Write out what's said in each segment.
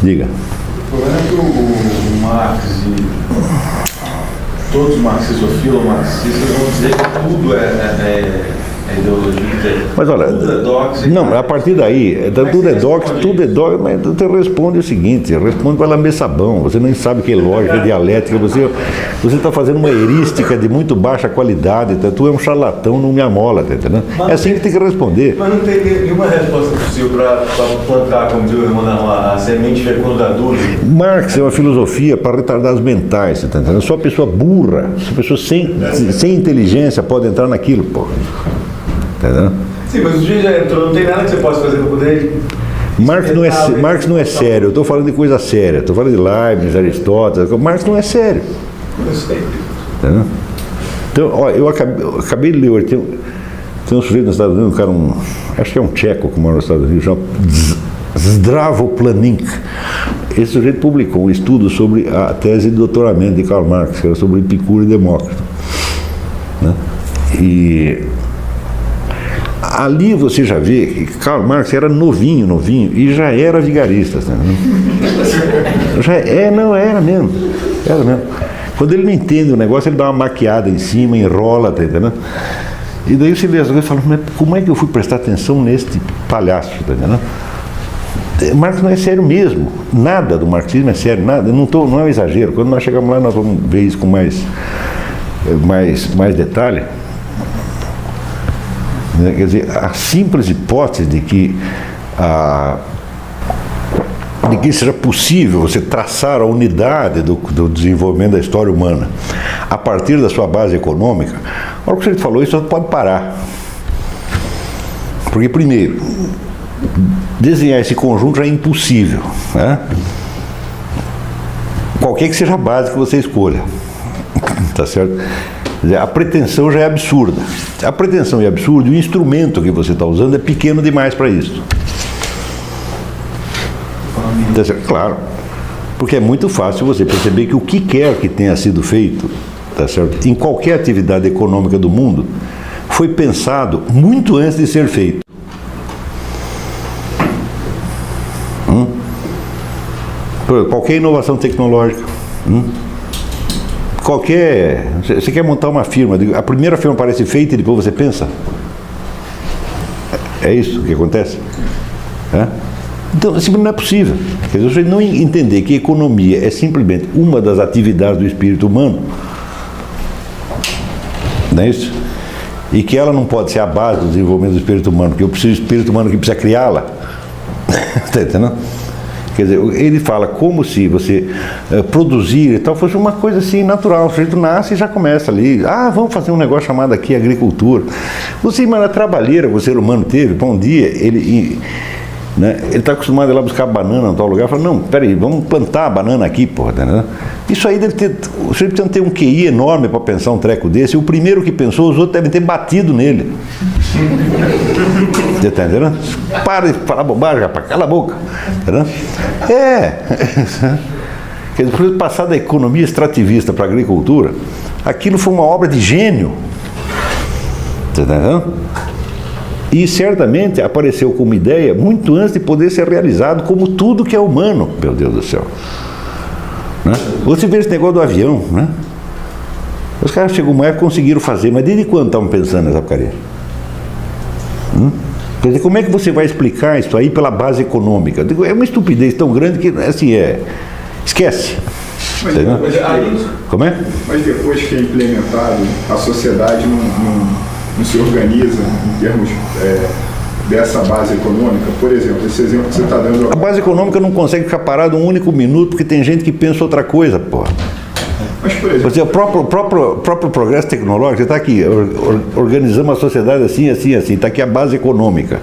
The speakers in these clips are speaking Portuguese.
Diga. O problema é que o Marx e todos os marxistas ou filomarxistas vão dizer que tudo é ideologia. Mas olha, tudo é dox, não, a partir daí, tudo é dox, mas você responde o seguinte, responde para lamber sabão, você nem sabe o que é lógica, dialética, você está fazendo uma heurística de muito baixa qualidade, tu é um charlatão, não me amola, tá entendendo? É assim que tem que responder. Mas não tem nenhuma resposta possível para plantar, como diz o irmão, a semente fecundadora. Marx é uma filosofia para retardados mentais, tá entendendo? Só pessoa burra, só pessoa sem inteligência pode entrar naquilo, pô. Entendeu? Sim, mas o dia já entrou, não tem nada que você possa fazer para poder... Marx não é sério, eu estou falando de coisa séria, estou falando de Leibniz, Aristóteles, Marx não é sério. Eu sei. Entendeu? Então, olha, eu acabei de ler, tem um sujeito nos Estados Unidos, acho que é um tcheco que mora nos Estados Unidos, chama Zdravo Planink. Esse sujeito publicou um estudo sobre a tese de doutoramento de Karl Marx, que era sobre Epicuro e Demócrito. Né? E ali você já vê que Karl Marx era novinho, e já era vigarista. Né? Era mesmo. Quando ele não entende o negócio, ele dá uma maquiada em cima, enrola, tá entendendo? E daí você vê as coisas e fala, mas como é que eu fui prestar atenção neste palhaço, tá entendendo? Marx não é sério mesmo, nada do marxismo é sério, nada, não é um exagero. Quando nós chegamos lá, nós vamos ver isso com mais detalhe. Quer dizer, a simples hipótese de que seja possível você traçar a unidade do desenvolvimento da história humana a partir da sua base econômica, a hora que você falou isso, você pode parar. Porque, primeiro, desenhar esse conjunto já é impossível, né? Qualquer que seja a base que você escolha, tá certo? A pretensão já é absurda. A pretensão é absurda e o instrumento que você está usando é pequeno demais para isso. Tá certo? Claro, porque é muito fácil você perceber que o que quer que tenha sido feito, tá certo? Em qualquer atividade econômica do mundo, foi pensado muito antes de ser feito. Qualquer inovação tecnológica, você quer montar uma firma, a primeira firma parece feita e depois você pensa. É isso que acontece? Então, isso não é possível. Quer dizer, você não entender que economia é simplesmente uma das atividades do espírito humano, não é isso? E que ela não pode ser a base do desenvolvimento do espírito humano, porque eu preciso do espírito humano que precisa criá-la. Está entendendo? Quer dizer, ele fala como se você produzir e tal fosse uma coisa assim natural. O sujeito nasce e já começa ali. Vamos fazer um negócio chamado aqui agricultura. Você imagina a trabalheira que o ser humano teve. Para um dia, ele está acostumado a ir lá buscar banana em tal lugar. Fala, não, peraí, vamos plantar a banana aqui, porra. Né? Isso aí deve ter... O sujeito precisa ter um QI enorme para pensar um treco desse. E o primeiro que pensou, os outros devem ter batido nele. Você está entendendo? Para de falar bobagem, rapaz, cala a boca. Entendeu? Quer dizer, passar da economia extrativista para a agricultura, aquilo foi uma obra de gênio. Você está entendendo? E certamente apareceu como ideia muito antes de poder ser realizado, como tudo que é humano, meu Deus do céu. Né? Você vê esse negócio do avião, né? Os caras chegou uma época e conseguiram fazer, mas desde quando estavam pensando nessa porcaria? Quer dizer, como é que você vai explicar isso aí pela base econômica? É uma estupidez tão grande que, assim, esquece. Como é? Mas depois que é implementado, a sociedade não se organiza em termos dessa base econômica. Por exemplo, esse exemplo que você está dando... A base econômica não consegue ficar parada um único minuto porque tem gente que pensa outra coisa, porra. Mas, por exemplo... O próprio progresso tecnológico, você está aqui, organizamos a sociedade assim, está aqui a base econômica,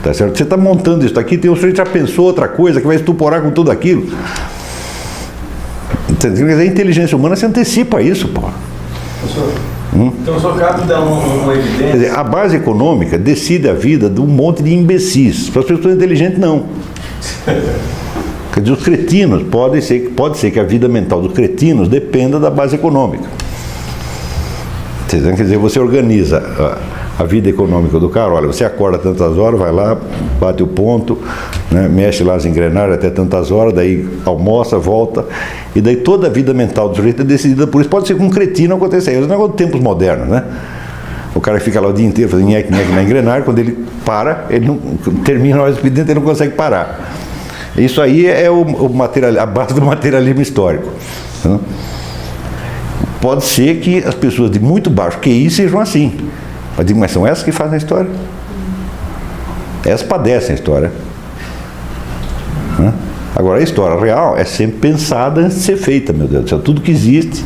tá certo? Você está montando isso aqui, tem um sujeito que já pensou outra coisa, que vai estuporar com tudo aquilo. A inteligência humana se antecipa a isso, porra. Então só cabe dar uma evidência. Quer dizer, a base econômica decide a vida de um monte de imbecis. Para as pessoas inteligentes, não. Quer dizer, os cretinos, pode ser que a vida mental dos cretinos dependa da base econômica. Quer dizer, você organiza a vida econômica do cara. Olha, você acorda tantas horas, vai lá, bate o ponto, né, mexe lá as engrenagens até tantas horas, daí almoça, volta, e daí toda a vida mental do sujeito é decidida por isso. Pode ser com um cretino acontecer, isso é um negócio de tempos modernos, né? O cara fica lá o dia inteiro fazendo nhec na engrenagem, quando ele para, ele não termina o expediente, ele não consegue parar. Isso aí é a base do materialismo histórico. Né? Pode ser que as pessoas de muito baixo QI sejam assim. Mas são essas que fazem a história. Essas padecem a história. Né? Agora, a história real é sempre pensada antes de ser feita, meu Deus do céu. Tudo que existe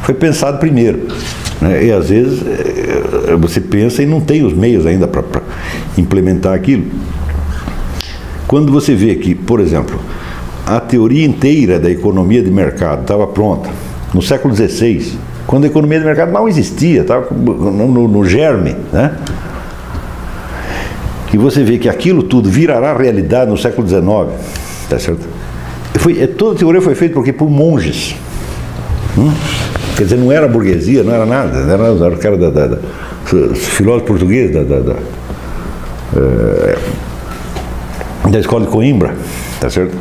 foi pensado primeiro. Né? E às vezes você pensa e não tem os meios ainda para implementar aquilo. Quando você vê que, por exemplo, a teoria inteira da economia de mercado estava pronta no século XVI, quando a economia de mercado mal existia, estava no germe, né? E você vê que aquilo tudo virará realidade no século XIX, tá certo? Toda a teoria foi feita por monges. Quer dizer, não era burguesia, não era nada, era o cara filósofo português da escola de Coimbra, tá certo?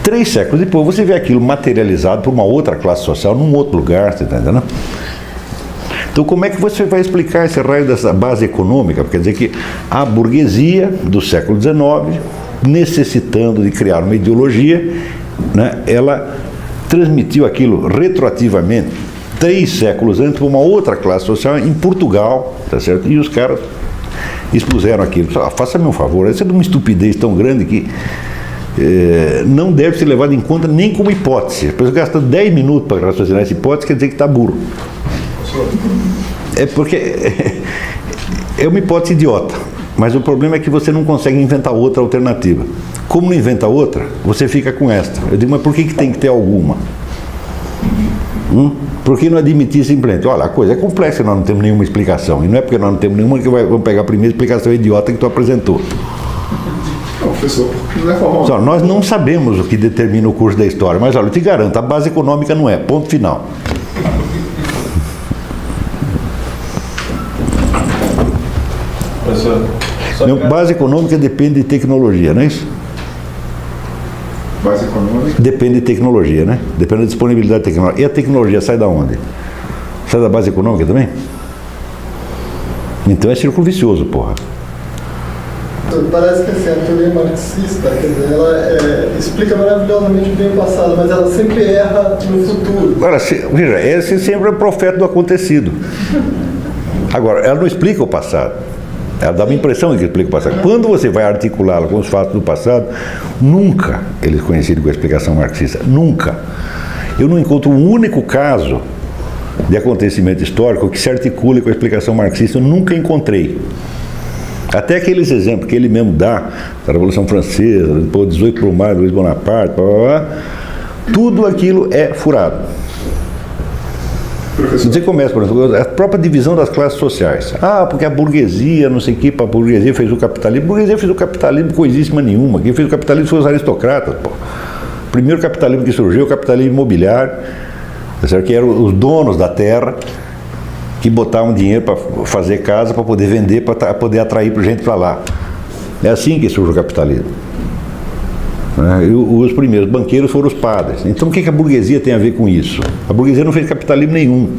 3 séculos depois você vê aquilo materializado por uma outra classe social, num outro lugar, você está entendendo? Então como é que você vai explicar esse raio dessa base econômica? Quer dizer que a burguesia do século XIX, necessitando de criar uma ideologia, né, ela transmitiu aquilo retroativamente 3 séculos antes para uma outra classe social em Portugal, tá certo? E os caras expuseram aquilo. Faça-me um favor, essa é de uma estupidez tão grande que não deve ser levado em conta nem como hipótese. A pessoa gasta 10 minutos para raciocinar essa hipótese, quer dizer que está burro. É porque é uma hipótese idiota, mas o problema é que você não consegue inventar outra alternativa. Como não inventa outra, você fica com esta. Eu digo, mas por que tem que ter alguma? Por que não admitir simplesmente? Olha, a coisa é complexa, nós não temos nenhuma explicação. E não é porque nós não temos nenhuma que vamos pegar a primeira explicação idiota que tu apresentou. Não, professor, não é formal. Só, nós não sabemos o que determina o curso da história, mas olha, eu te garanto, a base econômica não é, ponto final. Professor, Base econômica depende de tecnologia, não é isso? Base econômica? Depende de tecnologia, né? Depende da disponibilidade tecnológica. E a tecnologia sai da onde? Sai da base econômica também? Então é círculo vicioso, porra. Parece que assim, a teoria marxista, quer dizer, ela explica maravilhosamente bem o passado, mas ela sempre erra no futuro. Agora, veja, esse sempre é o profeta do acontecido. Agora, ela não explica o passado. Ela dá uma impressão de que explica o passado. Quando você vai articulá-la com os fatos do passado, nunca eles coincide com a explicação marxista. Nunca. Eu não encontro um único caso de acontecimento histórico que se articule com a explicação marxista. Eu nunca encontrei. Até aqueles exemplos que ele mesmo dá, da Revolução Francesa, depois 18 por maio, Luiz Bonaparte, tudo aquilo é furado. Você começa, por exemplo, a própria divisão das classes sociais. Ah, porque a burguesia, não sei o que, a burguesia fez o capitalismo. A burguesia fez o capitalismo coisíssima nenhuma. Quem fez o capitalismo foi os aristocratas, pô. O primeiro capitalismo que surgiu, o capitalismo imobiliário, que eram os donos da terra, que botavam dinheiro para fazer casa, para poder vender, para poder atrair gente para lá. É assim que surge o capitalismo. E os primeiros banqueiros foram os padres. Então o que a burguesia tem a ver com isso? A burguesia não fez capitalismo nenhum.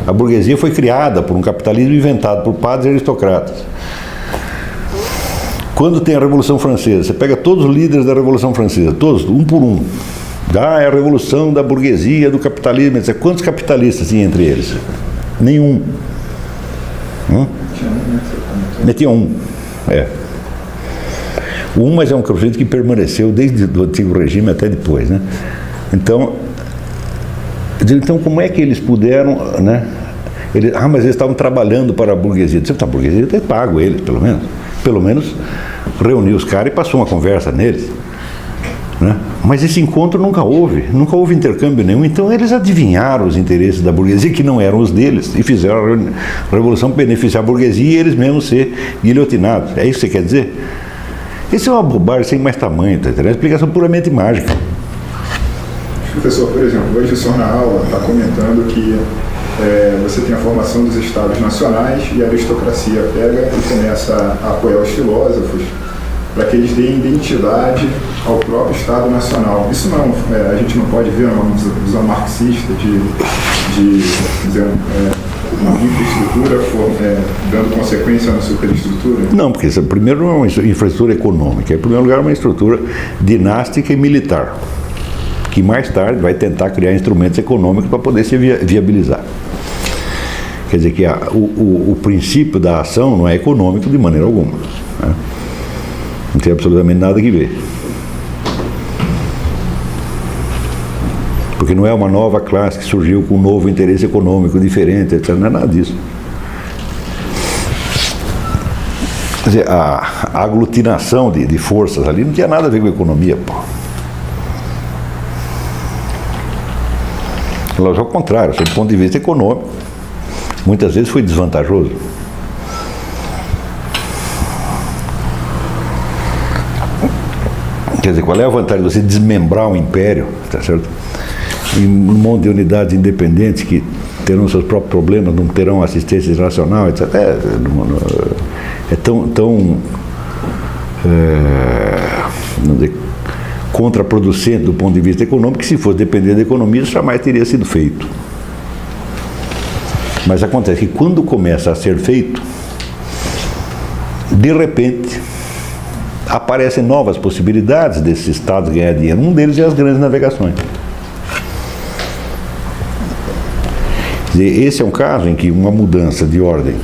A burguesia foi criada por um capitalismo inventado por padres e aristocratas. Quando tem a Revolução Francesa, você pega todos os líderes da Revolução Francesa, todos, um por um. É a revolução da burguesia, do capitalismo, etc. Quantos capitalistas tinha entre eles? Nenhum. Metia um. Mas é um sujeito que permaneceu desde o antigo regime até depois, né? Então como é que eles puderam, né? Mas eles estavam trabalhando para a burguesia. A burguesia tem pago eles, pelo menos reuniu os caras e passou uma conversa neles, né? Mas esse encontro nunca houve intercâmbio nenhum. Então eles adivinharam os interesses da burguesia, que não eram os deles, e fizeram a revolução para beneficiar a burguesia e eles mesmos ser guilhotinados. É isso que você quer dizer? Isso é uma bobagem sem mais tamanho, tá entendendo? É uma explicação puramente mágica. Professor, por exemplo, hoje o senhor na aula está comentando que você tem a formação dos estados nacionais e a aristocracia pega e começa a apoiar os filósofos para que eles deem identidade ao próprio Estado Nacional. Isso não, a gente não pode ver uma visão marxista de infraestrutura dando consequência na superestrutura? Não, porque isso, primeiro não é uma infraestrutura econômica, em primeiro lugar é uma estrutura dinástica e militar, que mais tarde vai tentar criar instrumentos econômicos para poder se viabilizar. Quer dizer que o princípio da ação não é econômico de maneira alguma, né? Não tem absolutamente nada que ver. Porque não é uma nova classe que surgiu com um novo interesse econômico diferente, etc. Não é nada disso. Quer dizer, a aglutinação de forças ali não tinha nada a ver com economia, pô. Ao contrário, sob o ponto de vista econômico, muitas vezes foi desvantajoso. Quer dizer, qual é a vantagem de você desmembrar um império, tá certo? Em um monte de unidades independentes que terão seus próprios problemas, não terão assistência internacional, etc. É tão não dizer, contraproducente do ponto de vista econômico que, se fosse depender da economia, isso jamais teria sido feito. Mas acontece que quando começa a ser feito, de repente aparecem novas possibilidades desses estados ganhar dinheiro. Um deles é as grandes navegações. Quer dizer, esse é um caso em que uma mudança de ordem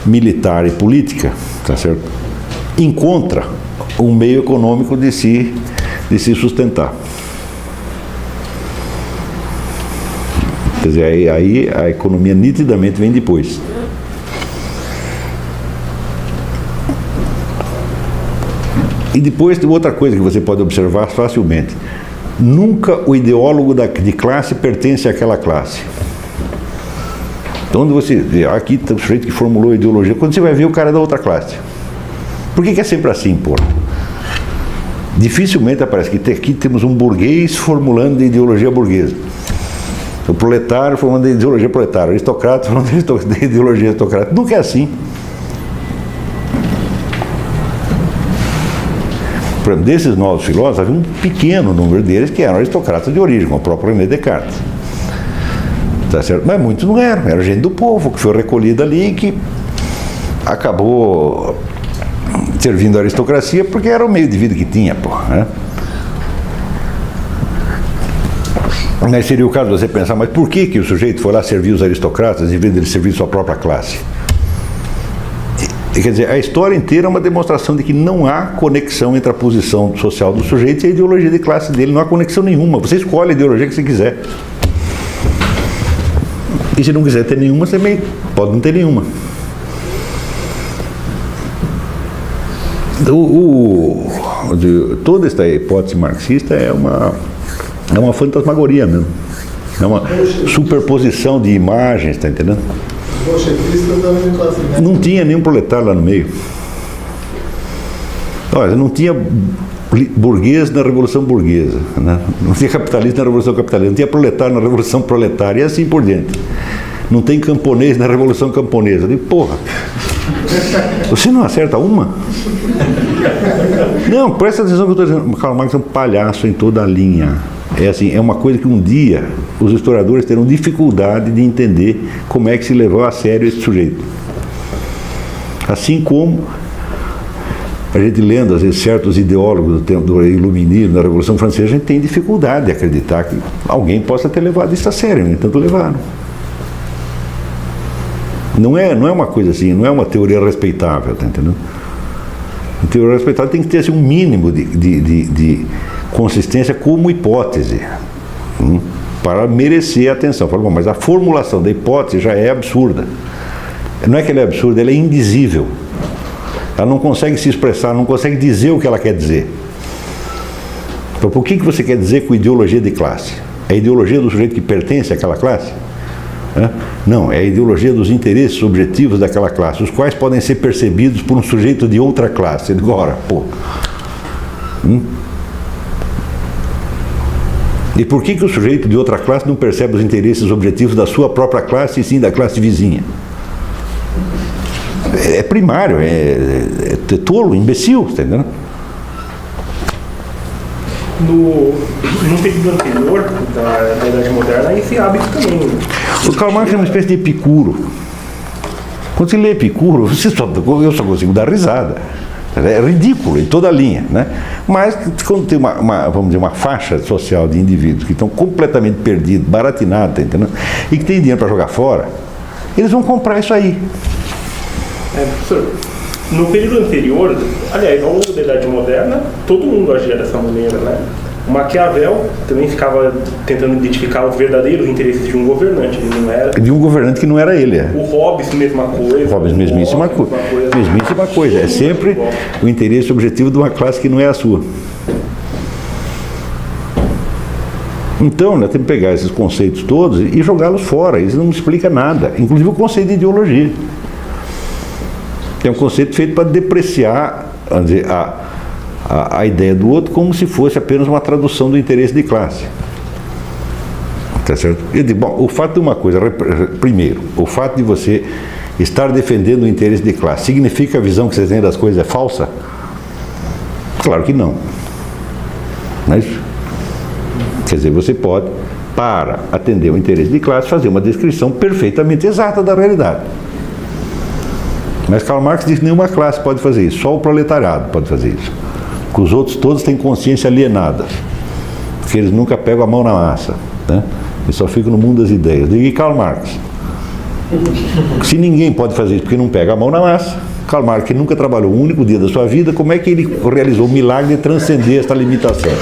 militar e política, tá certo, encontra um meio econômico de se sustentar. Quer dizer, aí a economia nitidamente vem depois. E depois tem outra coisa que você pode observar facilmente. Nunca o ideólogo de classe pertence àquela classe. Então, quando você vê, aqui está o sujeito que formulou a ideologia, quando você vai ver, o cara é da outra classe. Por que é sempre assim, pô? Dificilmente aparece que aqui temos um burguês formulando a ideologia burguesa. O proletário formulando a ideologia proletária. O aristocrata formulando a ideologia aristocrata. Nunca é assim. Por exemplo, desses novos filósofos, havia um pequeno número deles que eram aristocratas de origem, como o próprio René Descartes. Tá certo? Mas muitos não eram. Era gente do povo, que foi recolhida ali e que acabou servindo a aristocracia porque era o meio de vida que tinha, pô, né? Mas seria o caso de você pensar, mas por que o sujeito foi lá servir os aristocratas em vez de ele servir sua própria classe? Quer dizer, a história inteira é uma demonstração de que não há conexão entre a posição social do sujeito e a ideologia de classe dele. Não há conexão nenhuma. Você escolhe a ideologia que você quiser. E se não quiser ter nenhuma, você também pode não ter nenhuma. Toda esta hipótese marxista é uma fantasmagoria mesmo. É uma superposição de imagens, está entendendo? Não tinha nenhum proletário lá no meio. Olha, não tinha burguês na Revolução Burguesa, né? Não tinha capitalista na Revolução Capitalista, não tinha proletário na Revolução Proletária, e assim por diante. Não tem camponês na Revolução Camponesa. Eu digo, porra, você não acerta uma? Não, presta atenção que eu estou dizendo. Karl Marx é um palhaço em toda a linha. É assim, é uma coisa que um dia os historiadores terão dificuldade de entender como é que se levou a sério esse sujeito. Assim como a gente lendo, às vezes, certos ideólogos do tempo do iluminismo, da Revolução Francesa, a gente tem dificuldade de acreditar que alguém possa ter levado isso a sério, no entanto levaram. Não é uma coisa assim, não é uma teoria respeitável, tá entendendo? A teoria respeitável tem que ter assim, um mínimo de consistência como hipótese, para merecer a atenção. Fala, bom, mas a formulação da hipótese já é absurda. Não é que ela é absurda, ela é indizível. Ela não consegue se expressar, não consegue dizer o que ela quer dizer. Então, por que você quer dizer com ideologia de classe? É a ideologia do sujeito que pertence àquela classe? Não, é a ideologia dos interesses objetivos daquela classe, os quais podem ser percebidos por um sujeito de outra classe. Agora, pô. E por que o sujeito de outra classe não percebe os interesses objetivos da sua própria classe e sim da classe vizinha? É primário, é tolo, imbecil, tá entendendo? No período anterior da Idade Moderna, esse hábito também. O Karl Marx é uma espécie de Epicuro. Quando você lê Epicuro, eu só consigo dar risada. É ridículo em toda a linha, né? Mas quando tem vamos dizer, uma faixa social de indivíduos que estão completamente perdidos, baratinados, tá entendendo? E que tem dinheiro para jogar fora, eles vão comprar isso aí. Professor, no período anterior, aliás, ao longo da Idade Moderna, todo mundo agia dessa maneira, né? O Maquiavel também ficava tentando identificar os verdadeiros interesses de um governante, ele não era. De um governante que não era ele. O Hobbes, mesma coisa. O Hobbes, mesmíssima coisa. É sempre o interesse objetivo de uma classe que não é a sua. Então, nós temos que pegar esses conceitos todos e jogá-los fora. Isso não explica nada. Inclusive o conceito de ideologia. É um conceito feito para depreciar, vamos dizer, a ideia do outro como se fosse apenas uma tradução do interesse de classe. Tá certo? Eu digo, bom, o fato de uma coisa, primeiro, o fato de você estar defendendo o interesse de classe, significa que a visão que você tem das coisas é falsa? Claro que não. Não é isso? Quer dizer, você pode, para atender o interesse de classe, fazer uma descrição perfeitamente exata da realidade. Mas Karl Marx diz que nenhuma classe pode fazer isso, só o proletariado pode fazer isso. Que os outros todos têm consciência alienada, porque eles nunca pegam a mão na massa, né? Eles só ficam no mundo das ideias. E Karl Marx? Se ninguém pode fazer isso porque não pega a mão na massa, Karl Marx, que nunca trabalhou um único dia da sua vida, como é que ele realizou o milagre de transcender esta limitação?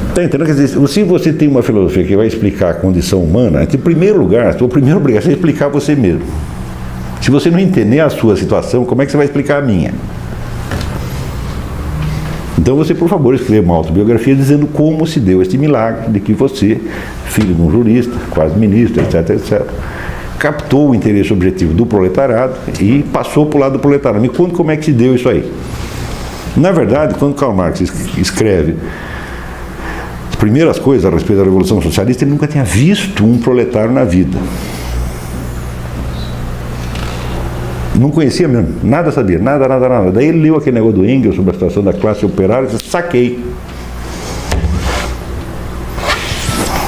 Está entendendo? Quer dizer, se você tem uma filosofia que vai explicar a condição humana, em primeiro lugar, a sua primeira obrigação é explicar você mesmo. Se você não entender a sua situação, como é que você vai explicar a minha? Então você, por favor, escreva uma autobiografia dizendo como se deu este milagre de que você, filho de um jurista, quase ministro, etc, etc, captou o interesse objetivo do proletariado e passou para o lado do proletariado. Me conta como é que se deu isso aí. Na verdade, quando Karl Marx escreve as primeiras coisas a respeito da Revolução Socialista, ele nunca tinha visto um proletário na vida. Não conhecia mesmo, nada sabia, nada. Daí ele leu aquele negócio do Engels sobre a situação da classe operária e disse, saquei.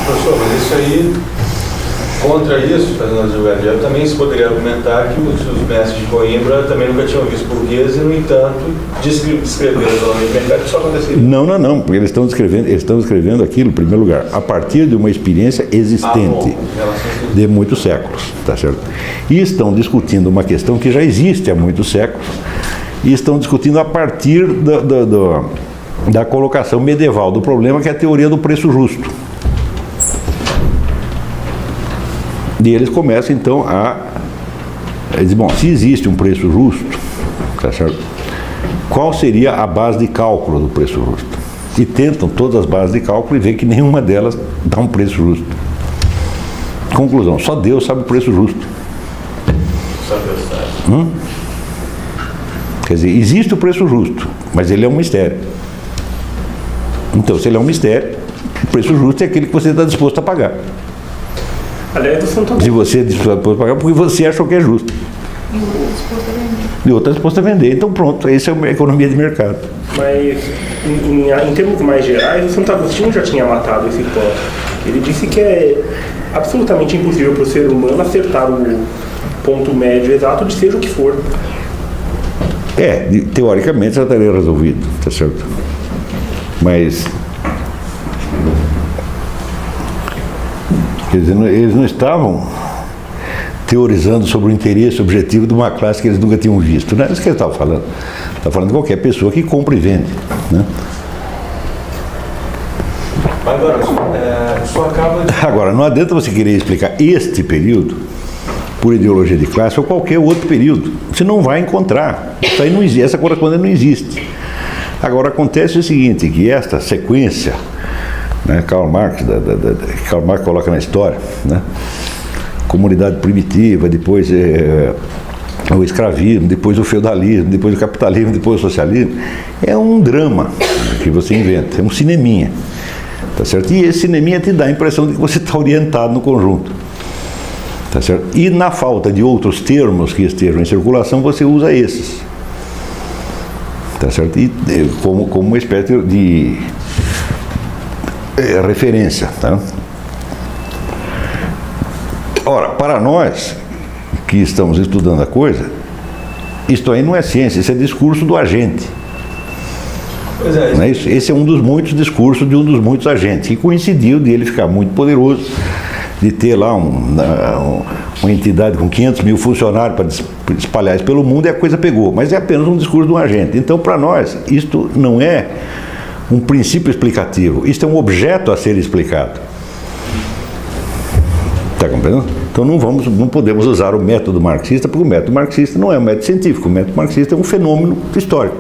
Professor, mas isso aí, contra isso, fazendo a julgadinha, também se poderia argumentar que os mestres de Coimbra também nunca tinham visto burguês e, no entanto, descreveram o economia de mercado que só aconteceria. Não, porque eles estão escrevendo aquilo, em primeiro lugar, a partir de uma experiência existente de muitos séculos, tá certo? E estão discutindo uma questão que já existe há muitos séculos e estão discutindo a partir da colocação medieval do problema, que é a teoria do preço justo. E eles começam então dizer, bom, se existe um preço justo, tá certo? Qual seria a base de cálculo do preço justo? E tentam todas as bases de cálculo e veem que nenhuma delas dá um preço justo. Conclusão, só Deus sabe o preço justo. Só Deus sabe. Quer dizer, existe o preço justo, mas ele é um mistério. Então, se ele é um mistério, o preço justo é aquele que você está disposto a pagar. Aliás, do Santo Se você é disposto a pagar, porque você achou que é justo. E o outro é disposto a vender. Então pronto, isso é uma economia de mercado. Mas, em termos mais gerais, o Santo Agostinho já tinha matado esse tópico. Ele disse que é absolutamente impossível para o ser humano acertar o ponto médio exato de seja o que for. Teoricamente já estaria resolvido, tá certo? Mas quer dizer, eles não estavam teorizando sobre o interesse objetivo de uma classe que eles nunca tinham visto, não é isso que eles estavam falando. Está falando de qualquer pessoa que compra e vende, né? Agora, não adianta você querer explicar este período por ideologia de classe ou qualquer outro período. Você não vai encontrar. Isso aí não existe, essa correspondência não existe. Agora, acontece o seguinte, que esta sequência, né, Karl Marx coloca na história, né, comunidade primitiva, depois o escravismo, depois o feudalismo, depois o capitalismo, depois o socialismo. É um drama que você inventa, é um cineminha. Tá certo? E esse cineminha te dá a impressão de que você está orientado no conjunto. Tá certo? E na falta de outros termos que estejam em circulação, você usa esses. Tá certo? E como uma espécie de referência. Tá? Ora, para nós que estamos estudando a coisa, isto aí não é ciência, isso é discurso do agente. Pois é. Não é isso? Esse é um dos muitos discursos de um dos muitos agentes, que coincidiu de ele ficar muito poderoso, de ter lá uma entidade com 500 mil funcionários para espalhar isso pelo mundo, e a coisa pegou. Mas é apenas um discurso de um agente. Então, para nós, isto não é um princípio explicativo, isto é um objeto a ser explicado. Está compreendendo? Então não podemos usar o método marxista, porque o método marxista não é um método científico, o método marxista é um fenômeno histórico.